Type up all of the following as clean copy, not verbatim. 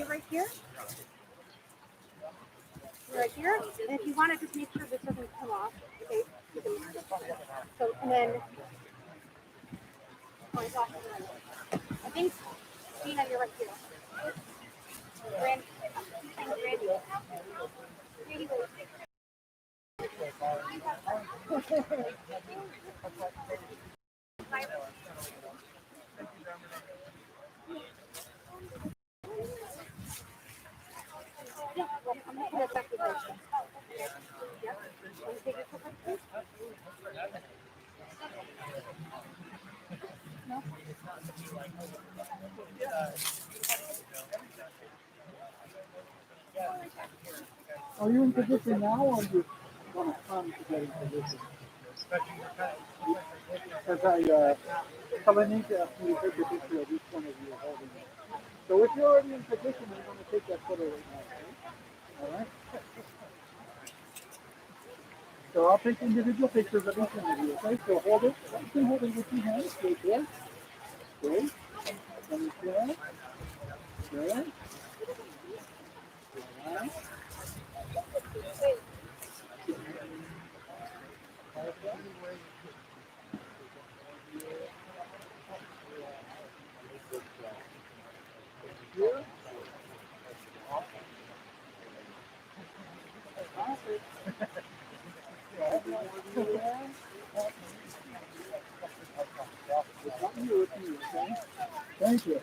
Right here. Right here. And if you want to just make sure this doesn't come off. Okay. So and then I think Gina, you're right here. Randy. Randy. Randy. Are you in position now, or do you want to come to get in position? Because Kalanit asked me to take a picture of each one of you holding it. So if you're already in position, I'm going to take that photo right now. Okay? All right? So I'll take individual pictures of each one of you. Okay? So hold it. You can hold it with two hands. Right there. Great. And there. There. All right. Here. Thank you.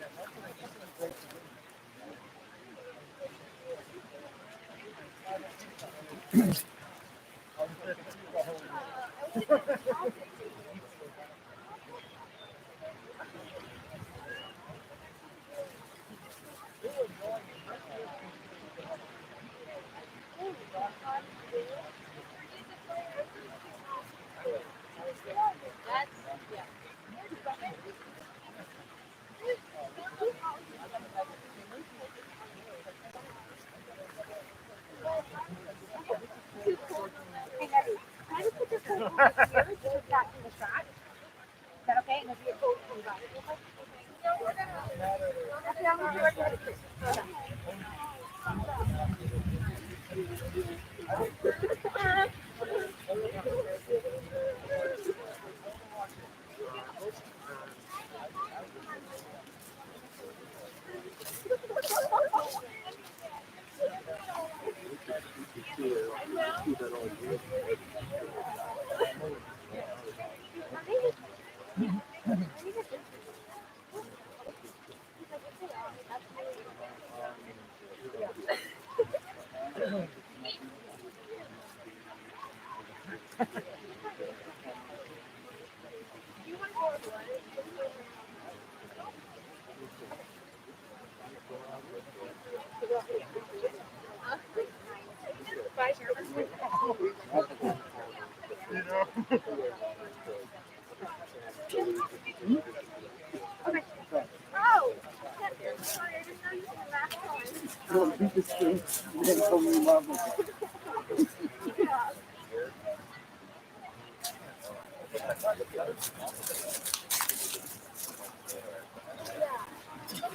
then totally love it.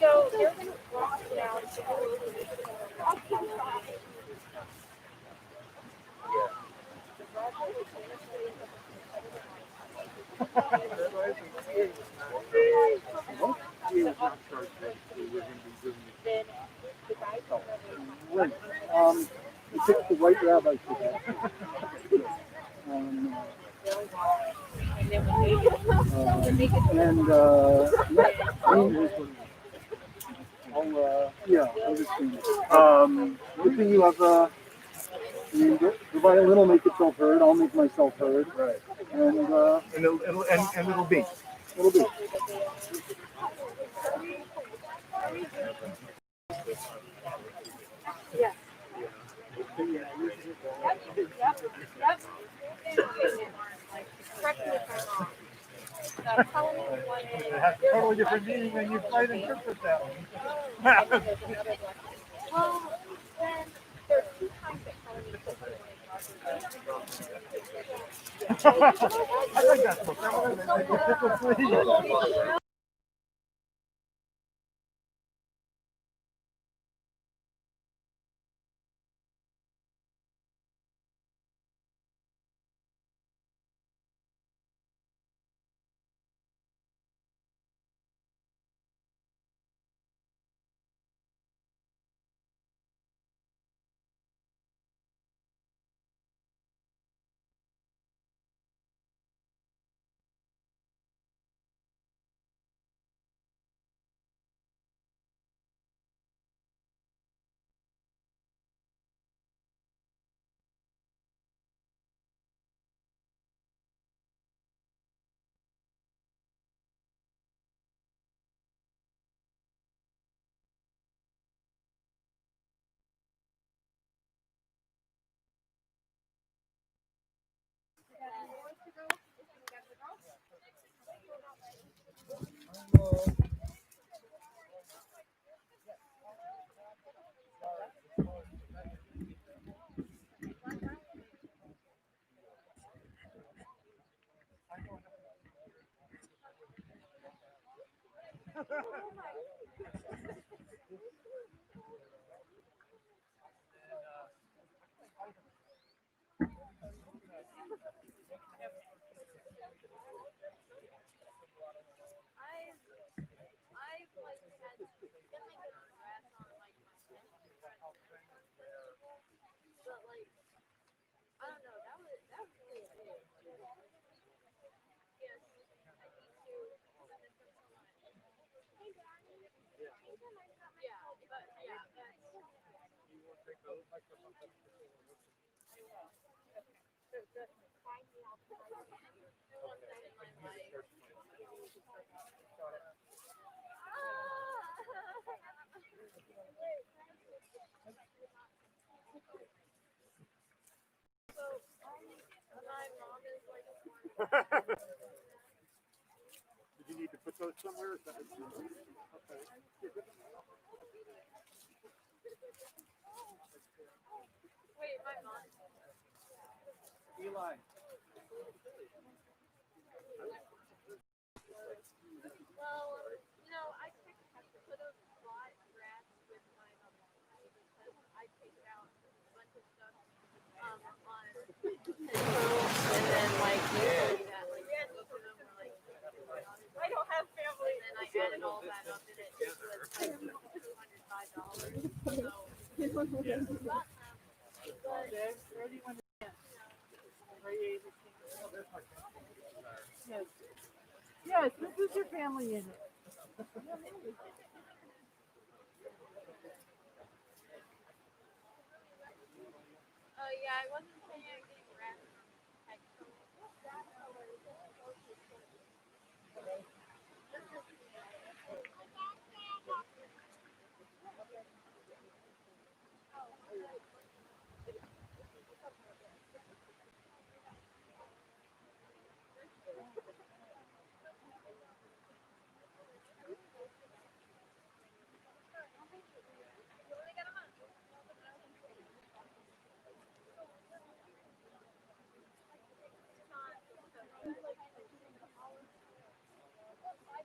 So they're going to walk down. Right. I picked the white rabbi for that. I'll just do it. Good thing you have the violin will make itself heard. I'll make myself heard. Right. And it'll be. It'll be. Yes. Yep. Correct me if I'm wrong. The Kalanit one is. It has a totally different meaning when you try to interpret that one. Well, then there's two times that Kalanit puts I think that's what Did you need to put those somewhere? Okay. Wait, my mom. Eli. Well, I have to put a lot of grass with my because I take out a bunch of stuff on and then usually that both of them were I don't have family. And then I added all that up and it was $205. Yes. Yes, this is your family unit. Yeah, I wasn't saying I'm getting grass.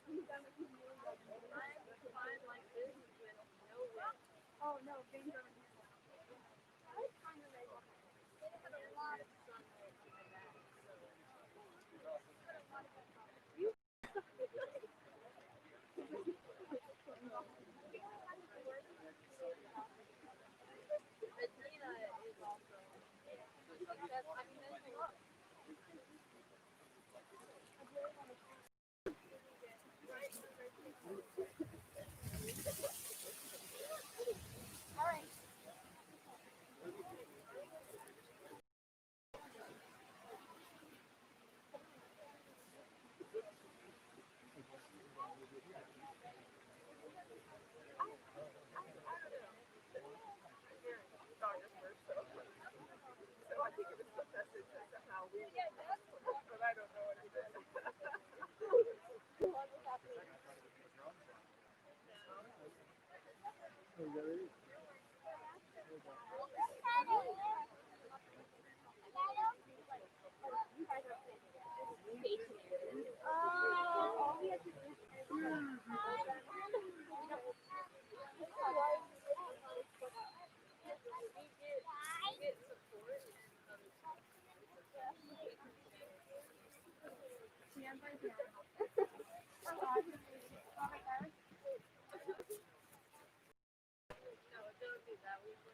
I'm fine like this with no wind. Oh no, things are I kind of make good sunlight on my back. Athena is also. That's, I mean, that's a lot. We get support and other stuff. No, don't do that. We were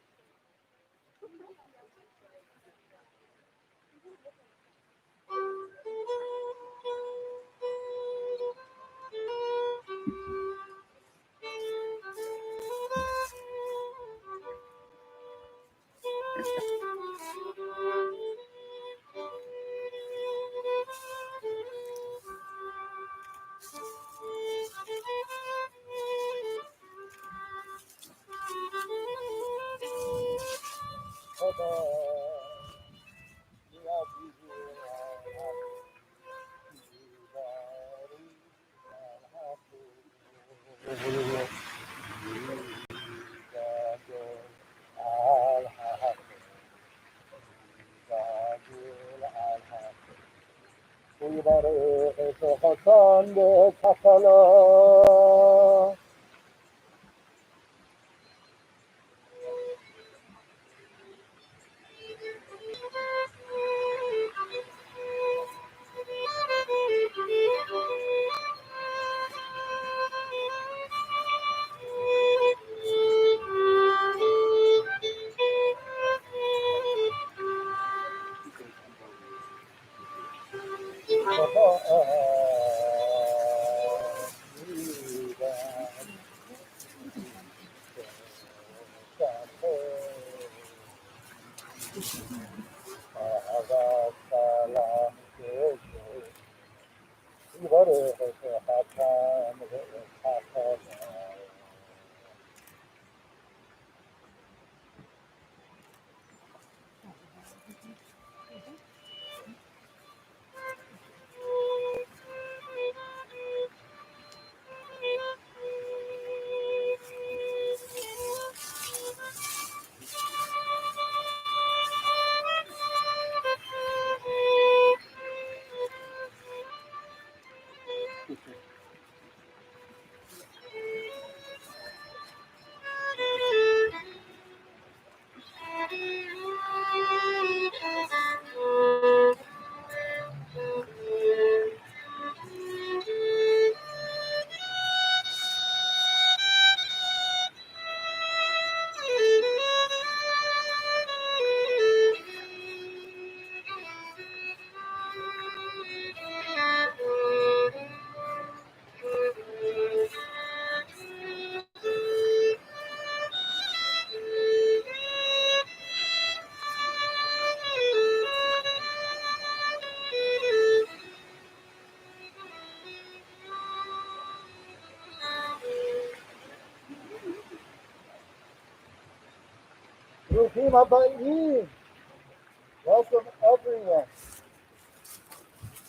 Welcome everyone.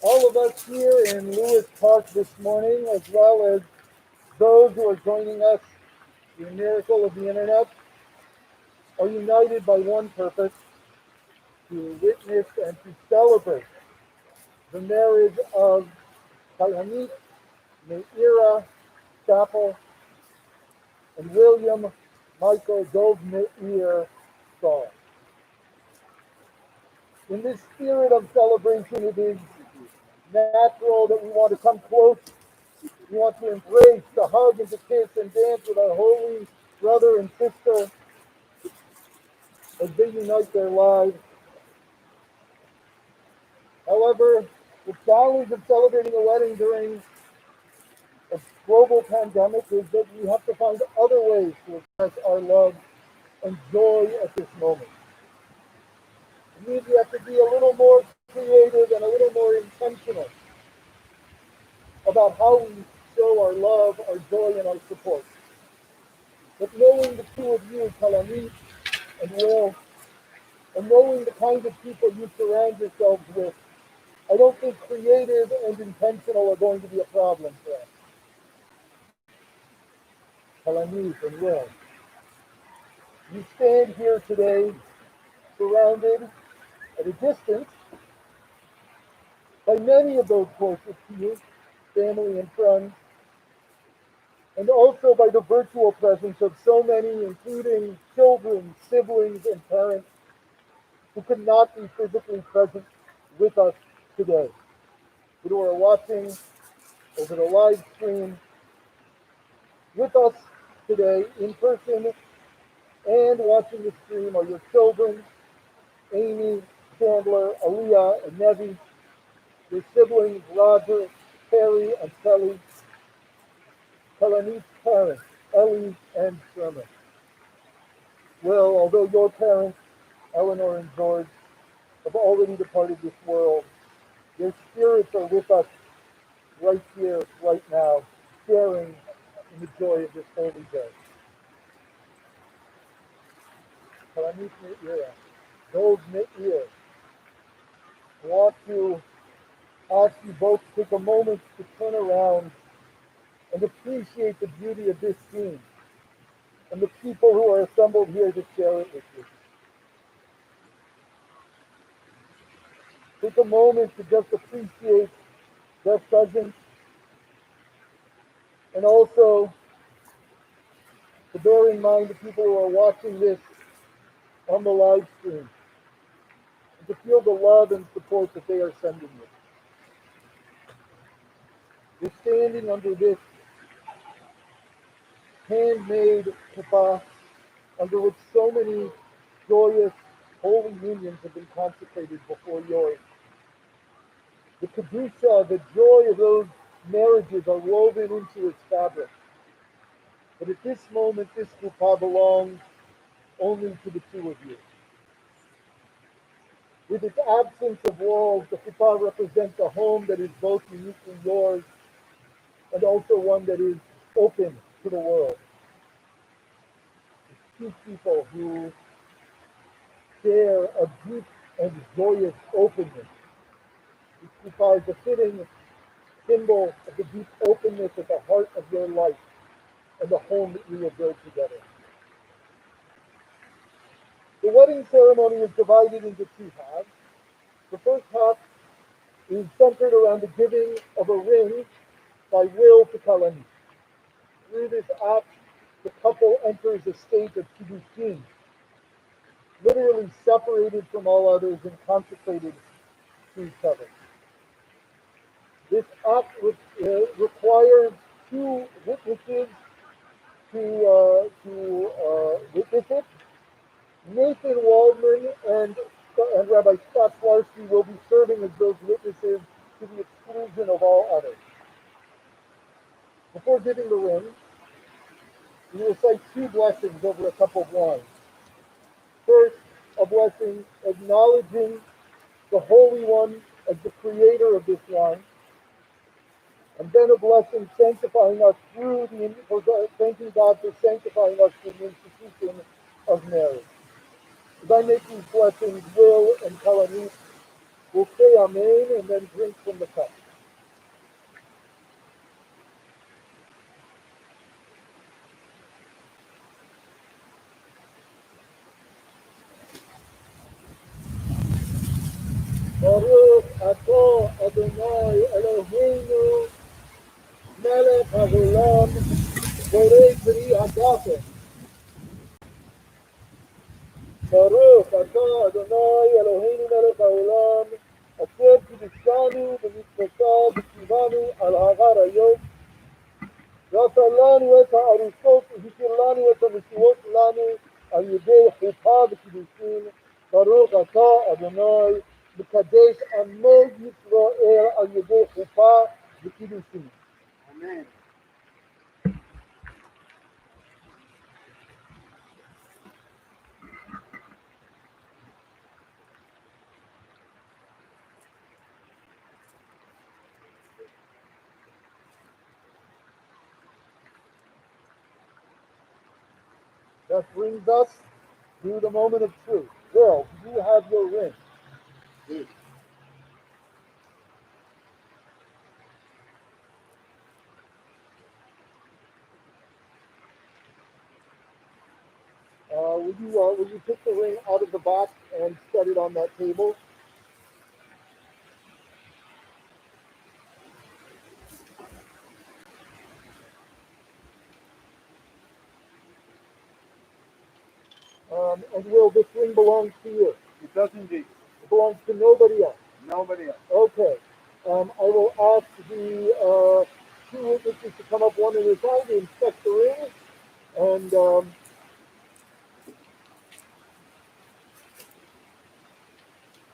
All of us here in Lewis Park this morning, as well as those who are joining us through the miracle of the internet, are united by one purpose: to witness and to celebrate the marriage of Kalanit Meira Chappell, and William Michael Dov Meir Soll. In this spirit of celebration, it is natural that we want to come close. We want to embrace, to hug, and to kiss and dance with our holy brother and sister as they unite their lives. However, the challenge of celebrating a wedding during a global pandemic is that we have to find other ways to express our love and joy at this moment. It means we have to be a little more creative and a little more intentional about how we show our love, our joy, and our support. But knowing the two of you, Kalanit and Will, and knowing the kind of people you surround yourselves with, I don't think creative and intentional are going to be a problem for us. Kalanit and Will, you stand here today surrounded at a distance by many of those closest to you, family and friends, and also by the virtual presence of so many, including children, siblings, and parents who could not be physically present with us today, who are watching over the live stream with us today in person and watching the stream are your children, Amy, Chandler, Aaliyah, and Nevi, your siblings, Roger, Terry, and Kelly, Kalanit's parents, Ellie and Sherman. Well, although your parents, Eleanor and George, have already departed this world, their spirits are with us right here, right now, sharing in the joy of this holy day. Kalanit Me'ira, those Me'ir, I want to ask you both to take a moment to turn around and appreciate the beauty of this scene and the people who are assembled here to share it with you. Take a moment to just appreciate their presence and also to bear in mind the people who are watching this on the live stream and to feel the love and support that they are sending you. You're standing under this handmade kippah under which so many joyous holy unions have been consecrated before yours. The kedusha, the joy of those marriages are woven into its fabric. But at this moment, this kippah belongs only to the two of you. With its absence of walls, the kippah represents a home that is both uniquely yours and also one that is open to the world. It's two people who share a deep and joyous openness. This kippah is a fitting symbol of the deep openness at the heart of your life and the home that you will build together. The wedding ceremony is divided into two halves. The first half is centered around the giving of a ring by Will to Kalanit. Through this act, the couple enters a state of kiddushin, literally separated from all others and consecrated to each other. This act requires two witnesses to witness it. Nathan Waldman and Rabbi Scott Swarsky will be serving as those witnesses to the exclusion of all others. Before giving the ring, we recite two blessings over a cup of wine. First, a blessing acknowledging the Holy One as the creator of this wine, and then a blessing sanctifying us thanking God for sanctifying us through the institution of marriage. As I make these blessings, Will and Kalanit will say Amen and then drink from the cup. Baruch atah Adonai Eloheinu מלך העולם, בורא פרי הגפן. ברוך אתה אדוני אלוהינו מלך העולם, אשר קידשנו במצוותיו וציוונו על ההר היום, ועשה לנו את הארוסות והכיר לנו את המשואות לנו על ידי חופה וקידושין. ברוך אתה אדוני מקדש עמו ישראל על ידי חופה וקידושין. אמן. That brings us to the moment of truth. Will, do you have your ring? Yes. Will you take the ring out of the box and set it on that table? And Will, this ring belongs to you? It does indeed. It belongs to nobody else? Nobody else. Okay. I will ask the two witnesses to come up one at a time to inspect the ring. And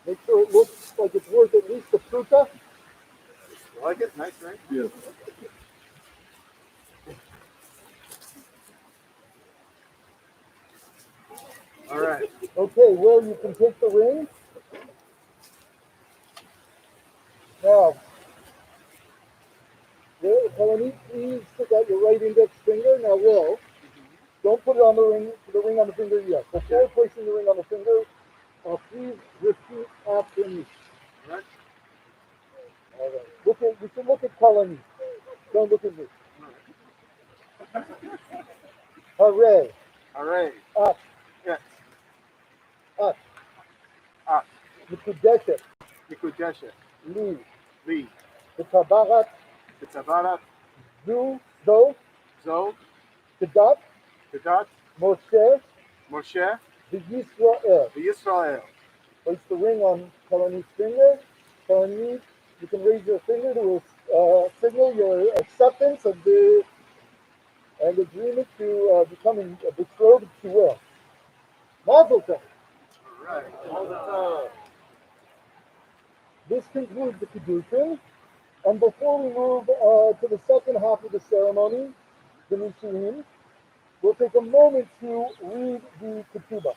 make sure it looks like it's worth at least a pruta. You like it? Nice, right? Yes. All right. Okay, Will, you can take the ring. Now, Kalanit, please stick out your right index finger. Now, Will, don't put it on the ring on the finger yet. Before placing the ring on the finger, please repeat after me. All right. All right. You can look at Kalanit. Don't look at me. All right. Hooray. Hooray. Up. Yes. Up. Up. Mikudeshet. Mikudeshet. Li. Li. B'tabarat. B'tabarat. Zo. Zo. Kedat. Kedat. Moshe. Moshe. V'Yisrael. V'Yisrael. Place the ring on Kalanit's finger. Kalanit, you can raise your finger to signal your acceptance of the agreement to becoming betrothed to Will. Mazel tov. Right. Mazel tov. This concludes the Kiddushin. And before we move to the second half of the ceremony, the Nishuim, we'll take a moment to read the Ketubah.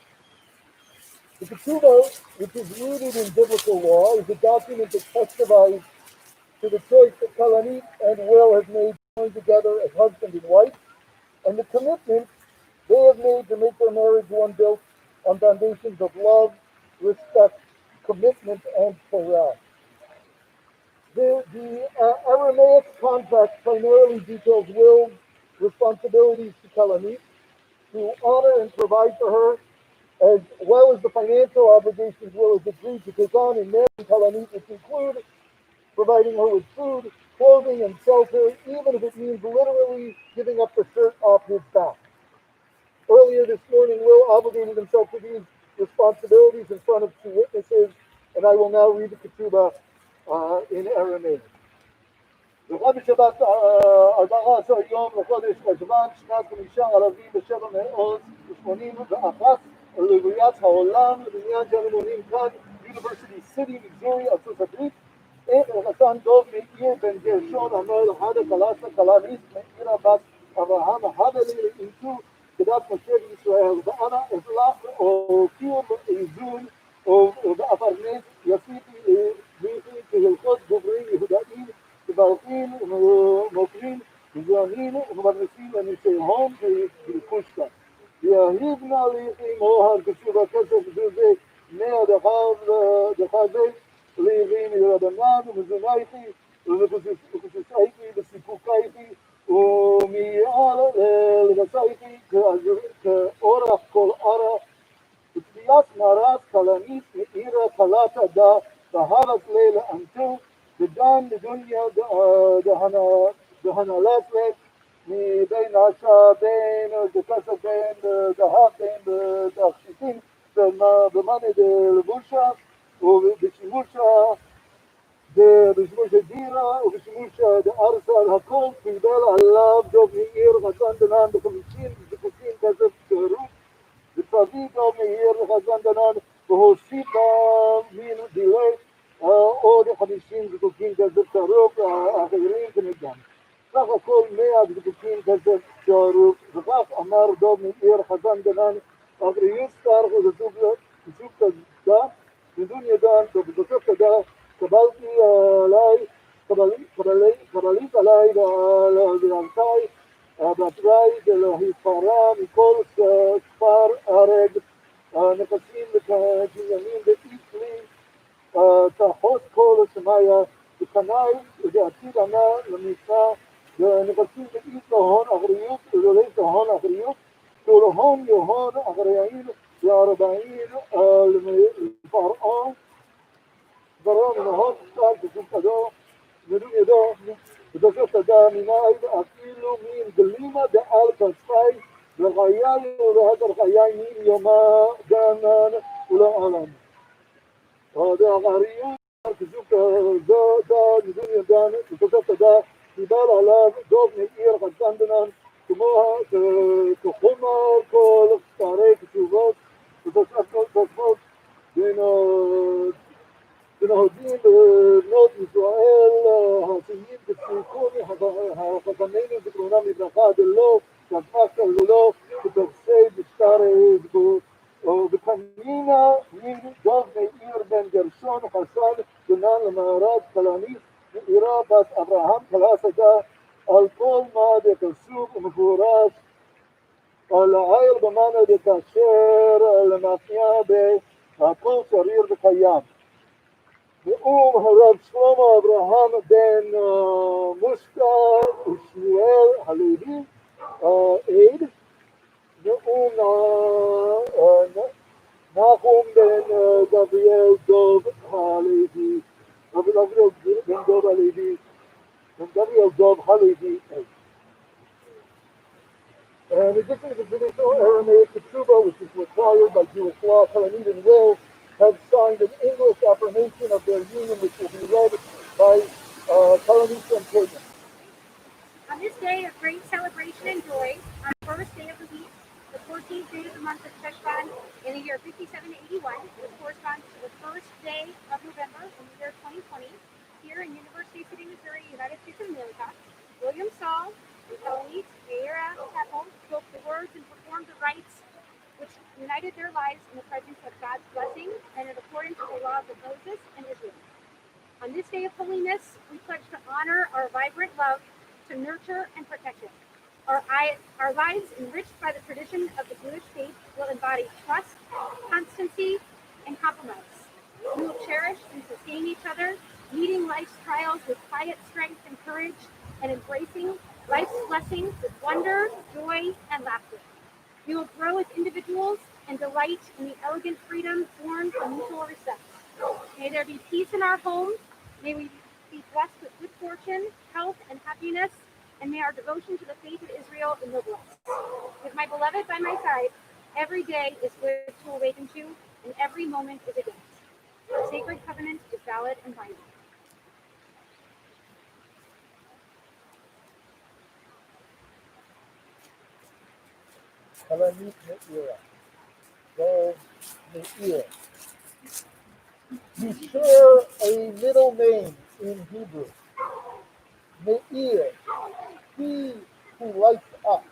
The Ketubah, which is rooted in biblical law, is a document that testifies to the choice that Kalanit and Will have made to join together as husband and wife, and the commitment they have made to make their marriage one built on foundations of love, respect, commitment, and Torah. The Aramaic contract primarily details Will's responsibilities to Kalanit to honor and provide for her, as well as the financial obligations Will has agreed to take on in marrying Kalanit, which include providing her with food, clothing, and shelter, even if it means literally giving up the shirt off his back. Earlier this morning, Will obligated himself to these responsibilities in front of two witnesses, and I will now read the Ketubah in Aramaic. בכל בשבת 14 יום לחודש חשוון, שנת 5,781 לברית העולם, לבניין של אמונים כאן, University City, Missouri, ארצות הברית. איך לחתן דוב מאיר בן גרשון, אמר לחדה קלסה קלניס, מאירה בת אברהם, הבלי לאיתו, כדת משה בישראל, ואנה אזלח או קיום איזון, או באפרנס, יסיתי ליחי כהלכות גוברים יהודאים, מברכים ומוקרים, מזוהמים ומברנסים לנשי הון ולקושקה. ויהיבנה ליחי מוהר כתוב הכסף וזה מאה דחה זה, ליחי מרדמן ומזונייכי ובקושסייכי וסיפוקייכי ומעל לבסייכי כאורח כל ערה ותפילת מרת כלנית מאירה כלת עדה והרס לילה אנתו ודן לדוניה דהנה Hanalaslek, mi bein Asha, bein the Kasa, bein the Haf, bein the Chitin, במאנה דלבושה ובשימושה בשימוש הדירה ובשימוש הארצה על הכל קיבל עליו דוב מאיר חזן דנן ב50 זיקוקים כסף שירות וצבי דוב מאיר חזן דנן והוסיף מן דילי עוד 50 זיקוקים כסף שירות האחרים כנגדם. סך הכל 100 זיקוקים כסף שירות וכך אמר דוב מאיר חזן דנן אבריוס סטאר וזוג כזה بدون يدان بتصف كذا قبلتي لاي قبليت علي بالانتاي بطراي دلهي فارا مكل كفار أرد نقسين بكجيانين بإيسلي تحوت كل سمايا بكناي وجاتيد أنا لميسا نقسين بإيسلي هون أغريوت وليس هون أغريوت كلهم يهون أغريين لأربعين الفرعون ضرام نهار صار بجوم كدو بدون يدو بدون كدا من أيد أكيلو من قليمة دعال كسفاي لغاياي ولهذا الغاياي من يوما دانا ولا علم هذا غاريو بجوم كدا بدون يدان بدون كدا يبال على دوب من إير قدامنا كموها كخمر كل طريق تشوفات بدون ונהוגים בנות ישראל העשיים בצמחוני החכמינו זיכרונם לברכה דלא כדפק ללא כתובסי בשטר וקנינה מן דוב מאיר בן גרשון חסן בנן למערב קלנית מאירה בת אברהם כלסדה על כל מה דכסוף ומפורש על העיר במנה דכשר למאפיה בהכל שריר וקיים נאום הרב שלמה אברהם בן מושקה ושמואל הלוי עד נאום נחום בן גבריאל דוב הלוי גבריאל בן דוב הלוי גבריאל דוב הלוי עד. In addition to the judicial Aramaic ketubah, which is required by Jewish law, Kalanit and will have signed an English affirmation of their union, which will be read by Kalanit and Pagan. On this day of great celebration and joy, on the first day of the week, the 14th day of the month of Teshvan in the year 5781, which corresponds to the first day of November in the year 2020, here in University City, Missouri, United States of America, William Soll and Kalanit Chappell spoke the words and performed the rites which united their lives in the presence of God's blessing and in accordance with the laws of Moses and Israel. On this day of holiness, we pledge to honor our vibrant love, to nurture and protect it. Our lives, enriched by the tradition of the Jewish faith, will embody trust, constancy, and compromise. We will cherish and sustain each other, meeting life's trials with quiet strength and courage, and embracing life's blessings with wonder, joy, and laughter. We will grow as individuals and delight in the elegant freedom born from mutual respect. May there be peace in our homes. May we be blessed with good fortune, health, and happiness. And may our devotion to the faith of Israel ennoble us. With my beloved by my side, every day is good to awaken to, and every moment is a gift. Our sacred covenant is valid and binding. Kalanit Me'ira. Dov Me'ir. You share a middle name in Hebrew. Me'ir, he who lights up.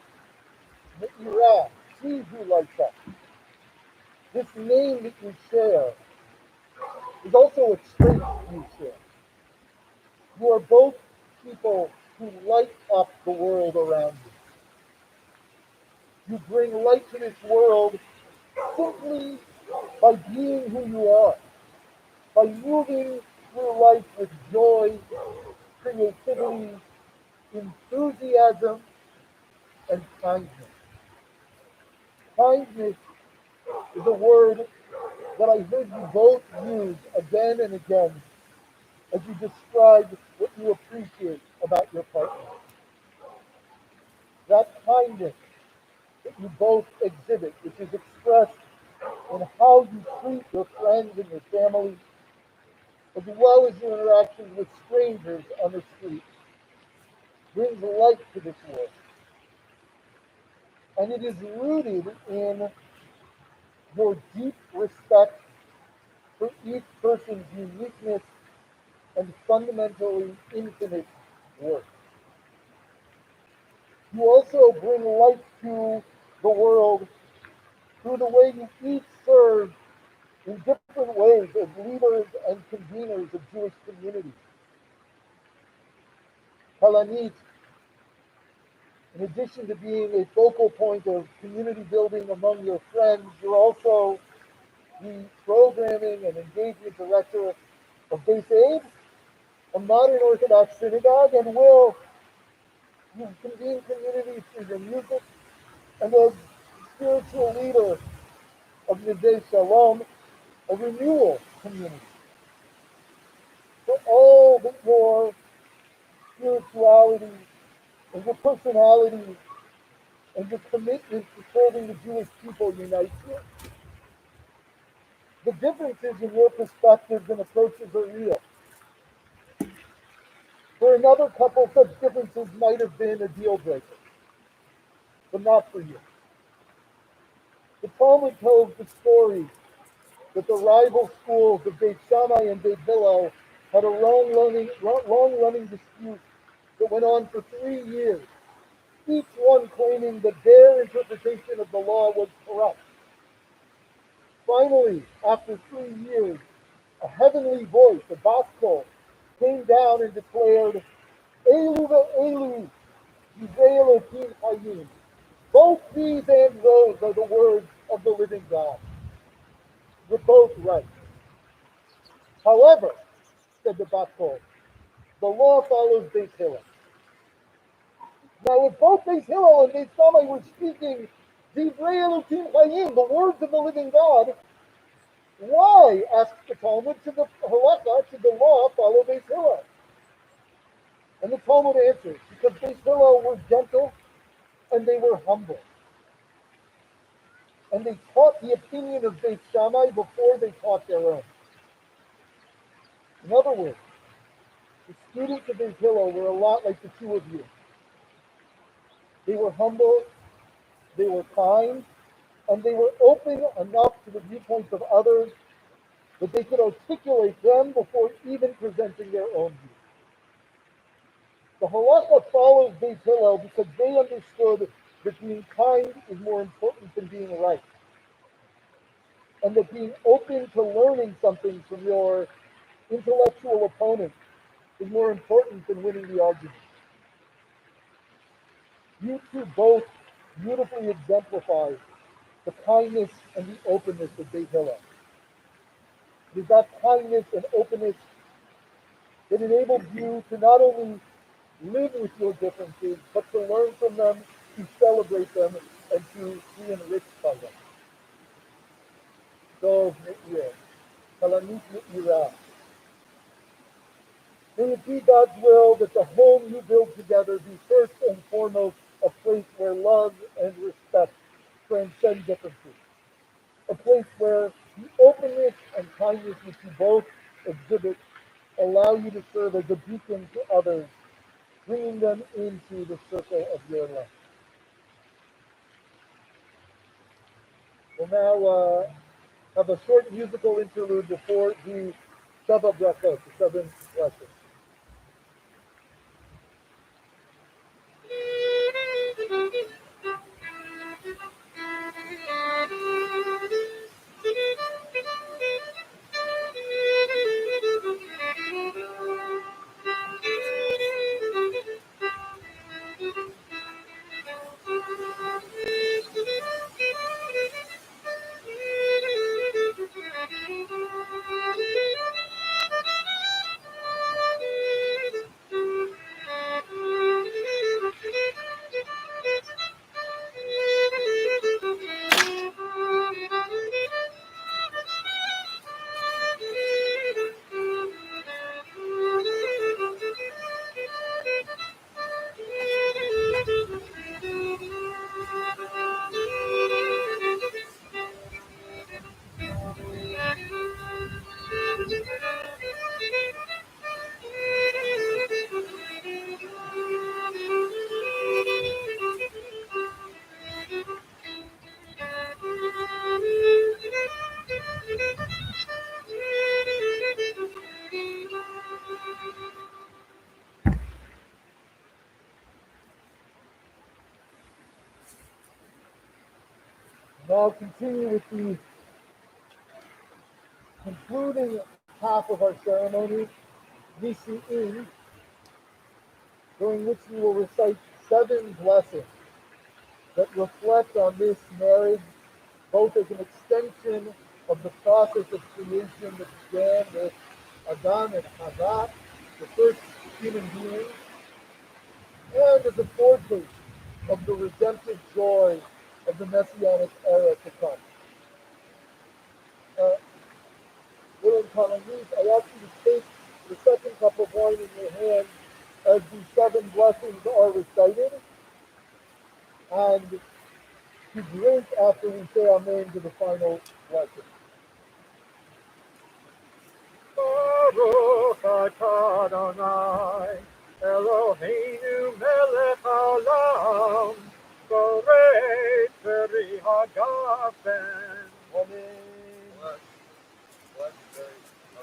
Me'ira, she who lights up. This name that you share is also a trait you share. You are both people who light up the world around you. You bring light to this world simply by being who you are, by moving through life with joy, creativity, enthusiasm, and kindness. Kindness is a word that I heard you both use again and again as you describe what you appreciate about your partner. both exhibit, which is expressed in how you treat your friends and your family, as well as your interactions with strangers on the street, brings light to this world. And it is rooted in your deep respect for each person's uniqueness and fundamentally infinite worth. You also bring light to the world through the way you each serve in different ways as leaders and conveners of Jewish communities. Kalanit, in addition to being a focal point of community building among your friends, you're also the programming and engagement director of Base Aid, a modern Orthodox synagogue, and will you convene community through your music and as spiritual leader of Nidei Shalom, a renewal community. For all that your spirituality and your personality and your commitment to serving the Jewish people unites you. The differences in your perspectives and approaches are real. For another couple, such differences might have been a deal breaker, but not for you. The Talmud tells the story that the rival schools of Beit Shammai and Beit Hillel had a long-running dispute that went on for 3 years, each one claiming that their interpretation of the law was correct. Finally, after 3 years, a heavenly voice, a gospel, came down and declared, Elu ve'elu, Yivei Elohim Hayim. Both these and those are the words of the living God. You're both right. However, said the gospel, the law follows Beis Hillel. Now, if both Beis Hillel and Beis Shammai were speaking Divrei Elohim Hayim, the words of the living God, why, asked the Talmud, should the halacha, should the law follow Beis Hillel? And the Talmud answers, because Beis Hillel were gentle and they were humble. And they taught the opinion of Beis Shammai before they taught their own. In other words, the students of Beis Hillel were a lot like the two of you. They were humble, they were kind, and they were open enough to the viewpoints of others that they could articulate them before even presenting their own views. The halacha follows Beis Hillel because they understood that being kind is more important than being right, and that being open to learning something from your intellectual opponent is more important than winning the argument. You two both beautifully exemplify the kindness and the openness of Beit Hillel. It is that kindness and openness that enables you to not only live with your differences, but to learn from them, to celebrate them, and to be enriched by them. Dov Me'ir, Kalanit Me'ira. May it be God's will that the home you build together be first and foremost a place where love and respect transcend differences. A place where the openness and kindness which you both exhibit allow you to serve as a beacon to others, bringing them into the circle of your life. We'll now have a short musical interlude before the Shabbat Brachot, the seven blessings. Now continue with the concluding half of our ceremony, Nisi'in, during which we will recite 7 blessings that reflect on this marriage, both as an extension of the process of creation that began with Adam and Hava, the first human beings, and as a foretaste of the redemptive joy of the Messianic era to come. Little Kalanit, I ask you to take the second cup of wine in your hand as the 7 blessings are recited, and to drink after we say Amen to the final blessing. Baruch atah Adonai, Eloheinu melech haolam, borei peri hagafen. Amen. Blessed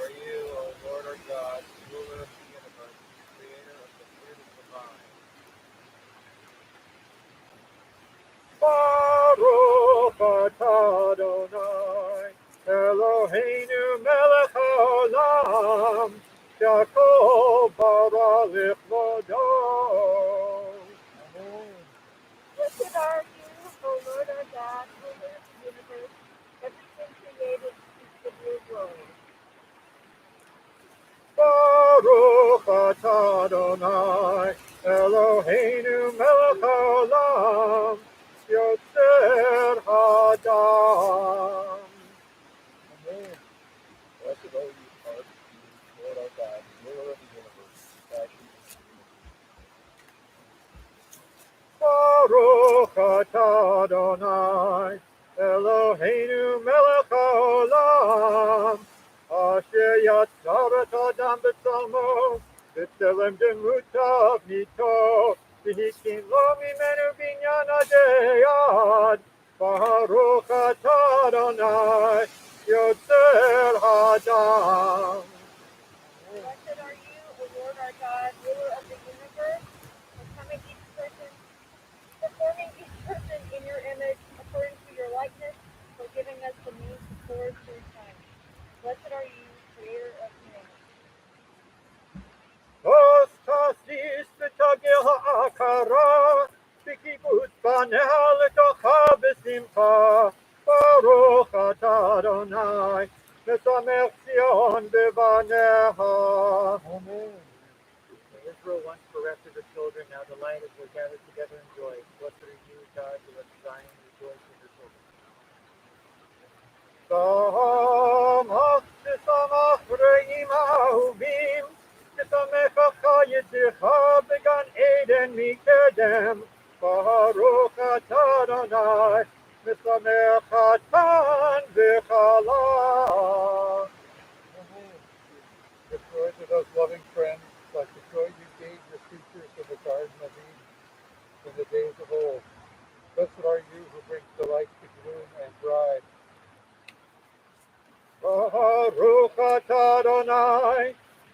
are you, O Lord our God, ruler of the universe, creator of the fruit of the vine. Baruch atah Adonai, Eloheinu melech haolam, Yaakov bara lichvodo. Amen. Blessed are you, O Lord our God, ruler of the universe, everything created speaks of your glory. Baruch atah Adonai, Eloheinu melech haolam, Yotzer hadam. Amen. Blessed are you, Lord our God, ruler of the universe, Baruch atah Adonai, Eloheinu melech haolam, asher yatzar et adam b'tzalmo, b'tzelem demutav nito, v'hiskin lo mimenu binyan adei. Baruch atah Adonai, Yotzer hadam. Blessed are you, O Lord our God, ruler of the universe, performing each person in your image according to your likeness, for giving us the means to forge through time. Blessed are you, creator of humanity. Os tasis betagel ha'akara, b'kibbutz baneha letocha b'simcha. Baruch atah Adonai, mesamech Zion b'baneha. Amen. Israel once corrected her children, now the light as we're gathered together in joy. Blessed are you, God, who let Zion rejoice in your children. Samach tsamach re'im ahuvim, tsamechacha yitzicha began Eden mikedem. Baruch atah Adonai, mesamechatan v'chala. The joy to those loving friends, like the joy you gave the creatures of the Garden of Eden in the days of old. Blessed are you who bring delight to groom and bride. Baruch atah Adonai,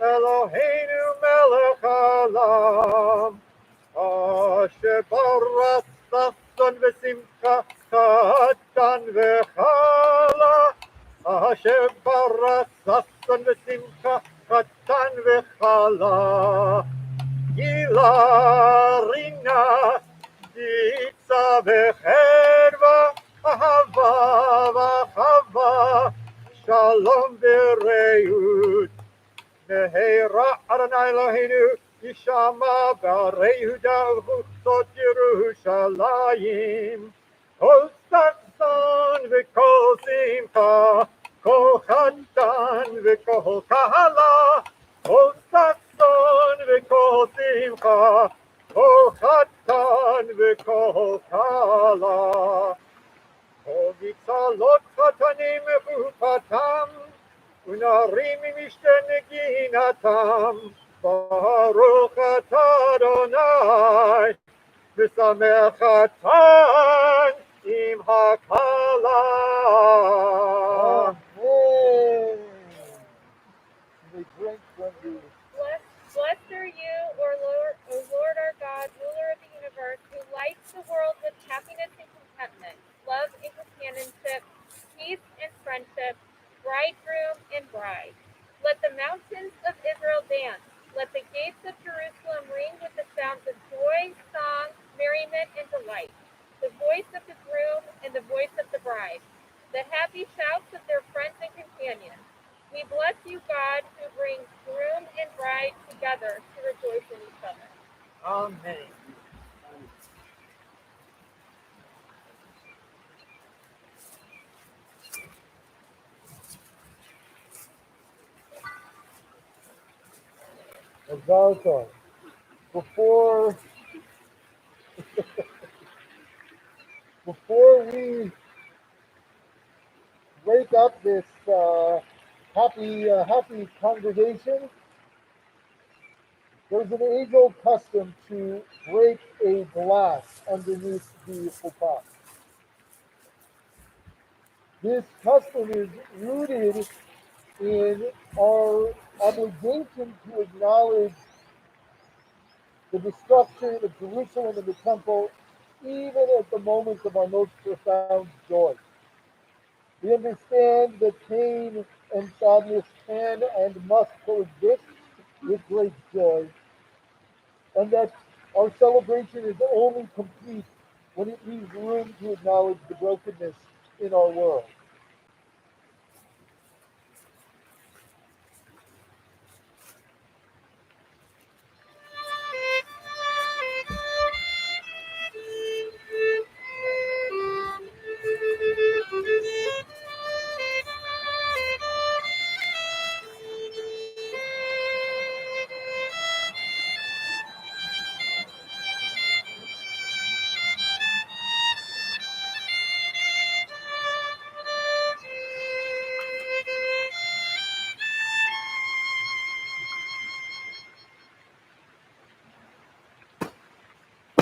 Eloheinu melech haolam, asher baras sason v'simcha chatan v'chala, asher baras sason v'simcha chatan v'chala, gila rina ditza v'cherva, ahava v'chava, Shalom v'reut, Mehera Adonai Eloheinu, Yishama b'arei Yehuda u'chutzot Yerushalayim. Kol saxon v'kol simcha, kol chatan v'kol kahala, kol saxon v'kol simcha, kol chatan v'kol kahala. Kovitsalot chatanim mechupatam, unarim mishteh Baruch atah Adonai, v'samechatan im hakala. Amen. They drink from the Blessed are you, O Lord our God, ruler of the universe, who lights the world with happiness and contentment, love and companionship joy, song, merriment, and delight, the voice of the groom and the voice of the bride, the happy shouts of their friends and companions. We bless you, God, who brings groom and bride together to rejoice in each other. Amen. Agartha, before before we break up this happy congregation, there's an age-old custom to break a glass underneath the chuppah. This custom is rooted in our obligation to acknowledge the destruction of Jerusalem and the temple, even at the moments of our most profound joy. We understand that pain and sadness can and must coexist with great joy, and that our celebration is only complete when it leaves room to acknowledge the brokenness in our world.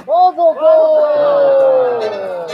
Mazel tov!